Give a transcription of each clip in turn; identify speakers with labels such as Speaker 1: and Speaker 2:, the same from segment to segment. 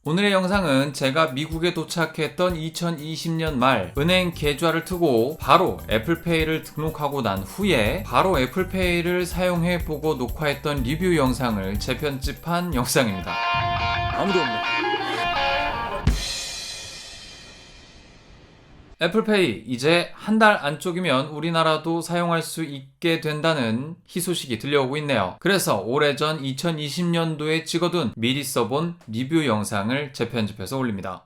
Speaker 1: 오늘의 영상은 제가 미국에 도착했던 2020년 말 은행 계좌를 트고 바로 애플페이를 등록하고 난 후에 바로 애플페이를 사용해보고 녹화했던 리뷰 영상을 재편집한 영상입니다. 아무도 없네. 애플페이 이제 한 달 안쪽이면 우리나라도 사용할 수 있게 된다는 희소식이 들려오고 있네요. 그래서 오래전 2020년도에 찍어둔 미리 써본 리뷰 영상을 재편집해서 올립니다.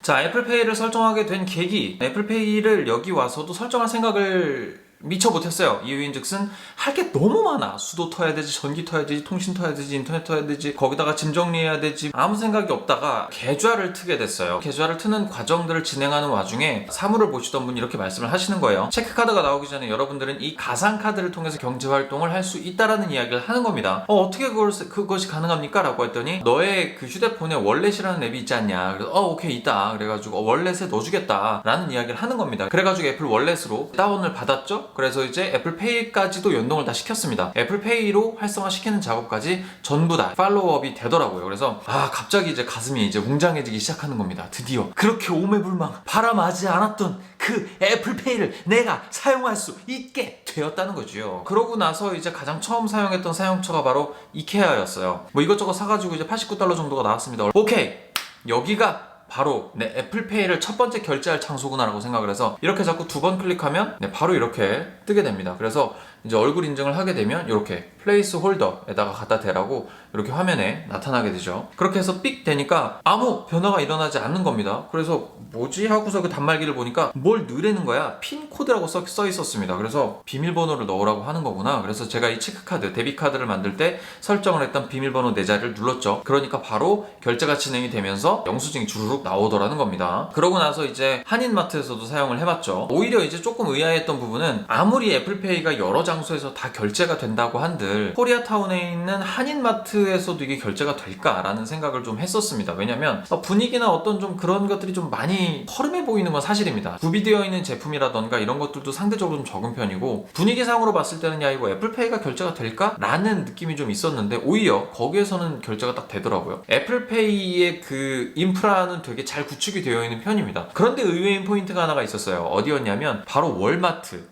Speaker 1: 자, 애플페이를 설정하게 된 계기, 애플페이를 여기 와서도 설정할 생각을 미처 못했어요. 이유인즉슨 할 게 너무 많아. 수도 터야 되지, 전기 터야 되지, 통신 터야 되지, 인터넷 터야 되지, 거기다가 짐 정리해야 되지, 아무 생각이 없다가 계좌를 트게 됐어요. 계좌를 트는 과정들을 진행하는 와중에 사무를 보시던 분이 이렇게 말씀을 하시는 거예요. 체크카드가 나오기 전에 여러분들은 이 가상카드를 통해서 경제활동을 할 수 있다라는 이야기를 하는 겁니다. 어떻게 그것이 가능합니까? 라고 했더니 너의 그 휴대폰에 월렛이라는 앱이 있지 않냐. 그래서 오케이 있다. 그래가지고 월렛에 넣어주겠다 라는 이야기를 하는 겁니다. 그래가지고 애플 월렛으로 다운을 받았죠. 그래서 이제 애플페이까지도 연동을 다 시켰습니다. 애플페이로 활성화시키는 작업까지 전부 다 팔로우업이 되더라고요. 그래서 갑자기 이제 가슴이 이제 웅장해지기 시작하는 겁니다. 드디어 그렇게 오매불망 바람하지 않았던 그 애플페이를 내가 사용할 수 있게 되었다는 거죠. 그러고 나서 이제 가장 처음 사용했던 사용처가 바로 이케아였어요. 뭐 이것저것 사가지고 이제 $89 정도가 나왔습니다. 오케이, 여기가 바로 내 애플페이를 첫 번째 결제할 장소구나 라고 생각을 해서 이렇게 자꾸 두 번 클릭하면 바로 이렇게 뜨게 됩니다. 그래서 이제 얼굴 인증을 하게 되면 이렇게 플레이스 홀더에다가 갖다 대라고 이렇게 화면에 나타나게 되죠. 그렇게 해서 삑 되니까 아무 변화가 일어나지 않는 겁니다. 그래서 뭐지 하고서 그 단말기를 보니까 뭘 넣으라는 거야. 핀 코드라고 써 있었습니다. 그래서 비밀번호를 넣으라고 하는 거구나. 그래서 제가 이 체크카드, 데비카드를 만들 때 설정을 했던 비밀번호 4자리를 눌렀죠. 그러니까 바로 결제가 진행이 되면서 영수증이 주르륵 나오더라는 겁니다. 그러고 나서 이제 한인마트에서도 사용을 해봤죠. 오히려 이제 조금 의아했던 부분은 아무리 애플페이가 여러 장소에서 다 결제가 된다고 한들 코리아타운에 있는 한인마트에서도 이게 결제가 될까라는 생각을 좀 했었습니다. 왜냐면 분위기나 어떤 좀 그런 것들이 좀 많이 허름해 보이는 건 사실입니다. 구비되어 있는 제품이라던가 이런 것들도 상대적으로 좀 적은 편이고 분위기상으로 봤을 때는 야 이거 애플페이가 결제가 될까? 라는 느낌이 좀 있었는데 오히려 거기에서는 결제가 딱 되더라고요. 애플페이의 그 인프라는 되게 잘 구축이 되어 있는 편입니다. 그런데 의외인 포인트가 하나가 있었어요. 어디였냐면 바로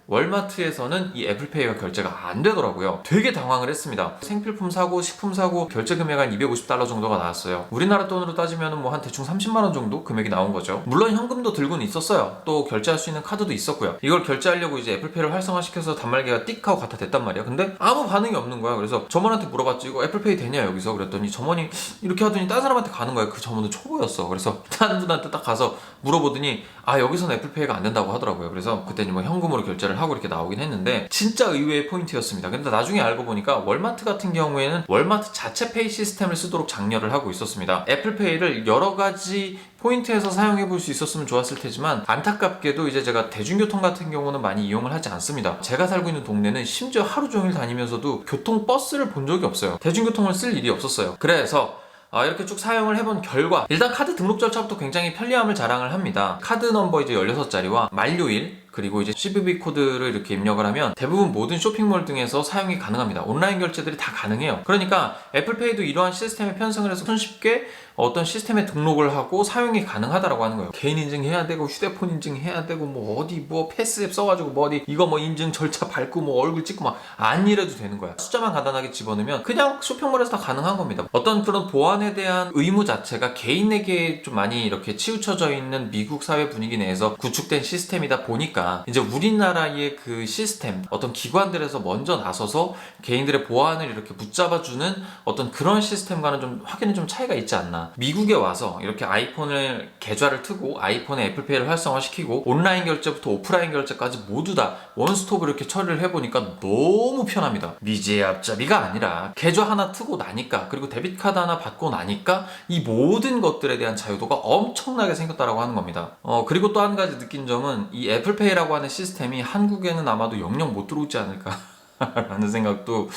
Speaker 1: 월마트에서는 이 애플페이가 결제가 안 되더라고요. 되게 당황을 했습니다. 생필품 사고 식품 사고 결제 금액 한 $250 정도가 나왔어요. 우리나라 돈으로 따지면 뭐 한 대충 30만 원 정도 금액이 나온 거죠. 물론 현금도 들고는 있었어요. 또 결제할 수 있는 카드도 있었고요. 이걸 결제하려고 이제 애플페이를 활성화시켜서 단말기가 띡 하고 갖다 댔단 말이야. 근데 아무 반응이 없는 거야. 그래서 점원한테 물어봤지. 이거 애플페이 되냐 여기서? 그랬더니 점원이 이렇게 하더니 딴 사람한테 가는 거야. 그 점원은 초보였어. 그래서 다른 분한테 딱 가서 물어보더니 여기서는 애플페이가 안 된다고 하더라고요. 그래서 그때는 뭐 현금으로 결제를 하고 이렇게 나오긴 했는데 진짜 의외의 포인트였습니다. 근데 나중에 알고 보니까 월마트 같은 경우에는 월마트 자체 페이 시스템을 쓰도록 장려를 하고 있었습니다. 애플페이를 여러 가지 포인트에서 사용해 볼 수 있었으면 좋았을 테지만 안타깝게도 이제 제가 대중교통 같은 경우는 많이 이용을 하지 않습니다. 제가 살고 있는 동네는 심지어 하루 종일 다니면서도 교통버스를 본 적이 없어요. 대중교통을 쓸 일이 없었어요. 그래서 이렇게 쭉 사용을 해본 결과 일단 카드 등록 절차부터 굉장히 편리함을 자랑을 합니다. 카드 넘버 이제 16자리와 만료일 그리고 이제 CVV 코드를 이렇게 입력을 하면 대부분 모든 쇼핑몰 등에서 사용이 가능합니다. 온라인 결제들이 다 가능해요. 그러니까 애플페이도 이러한 시스템에 편성을 해서 손쉽게 어떤 시스템에 등록을 하고 사용이 가능하다라고 하는 거예요. 개인 인증해야 되고 휴대폰 인증해야 되고 뭐 어디 뭐 패스앱 써가지고 뭐 어디 이거 뭐 인증 절차 밟고 뭐 얼굴 찍고 막 안 이래도 되는 거야. 숫자만 간단하게 집어넣으면 그냥 쇼핑몰에서 다 가능한 겁니다. 어떤 그런 보안에 대한 의무 자체가 개인에게 좀 많이 이렇게 치우쳐져 있는 미국 사회 분위기 내에서 구축된 시스템이다 보니까 이제 우리나라의 그 시스템 어떤 기관들에서 먼저 나서서 개인들의 보안을 이렇게 붙잡아주는 어떤 그런 시스템과는 좀 확연히 좀 차이가 있지 않나. 미국에 와서 이렇게 아이폰을 계좌를 트고 아이폰에 애플페이를 활성화시키고 온라인 결제부터 오프라인 결제까지 모두 다 원스톱으로 이렇게 처리를 해보니까 너무 편합니다. 미지의 앞잡이가 아니라 계좌 하나 트고 나니까 그리고 데빗카드 하나 받고 나니까 이 모든 것들에 대한 자유도가 엄청나게 생겼다라고 하는 겁니다. 그리고 또 한 가지 느낀 점은 이 애플페이라고 하는 시스템이 한국에는 아마도 영영 못 들어오지 않을까 라는 생각도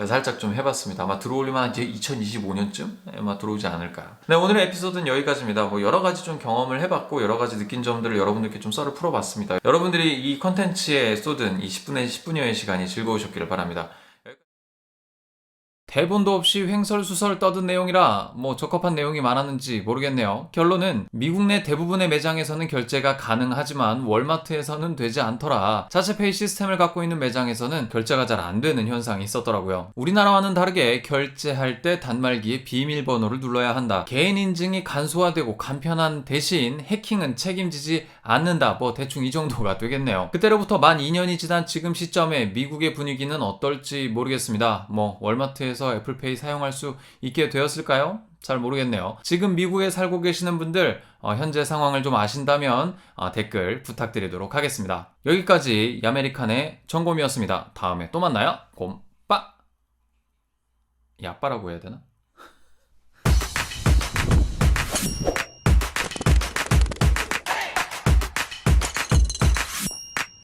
Speaker 1: 살짝 좀 해봤습니다. 아마 들어오려면 이제 2025년쯤 아마 들어오지 않을까. 네, 오늘의 에피소드는 여기까지입니다. 뭐 여러 가지 좀 경험을 해봤고 여러 가지 느낀 점들을 여러분들께 좀 썰을 풀어봤습니다. 여러분들이 이 컨텐츠에 쏟은 이 10분의 10분여의 시간이 즐거우셨기를 바랍니다. 대본도 없이 횡설수설 떠든 내용이라 뭐 적합한 내용이 많았는지 모르겠네요. 결론은 미국 내 대부분의 매장에서는 결제가 가능하지만 월마트에서는 되지 않더라. 자체페이 시스템을 갖고 있는 매장에서는 결제가 잘 안 되는 현상이 있었더라고요. 우리나라와는 다르게 결제할 때 단말기에 비밀번호를 눌러야 한다. 개인 인증이 간소화되고 간편한 대신 해킹은 책임지지 않는다. 뭐 대충 이 정도가 되겠네요. 그때로부터 만 2년이 지난 지금 시점에 미국의 분위기는 어떨지 모르겠습니다. 뭐 월마트에서 애플페이 사용할 수 있게 되었을까요? 잘 모르겠네요. 지금 미국에 살고 계시는 분들 현재 상황을 좀 아신다면 댓글 부탁드리도록 하겠습니다. 여기까지 야메리칸의 정곰이었습니다. 다음에 또 만나요. 곰빠. 야빠라고 해야 되나?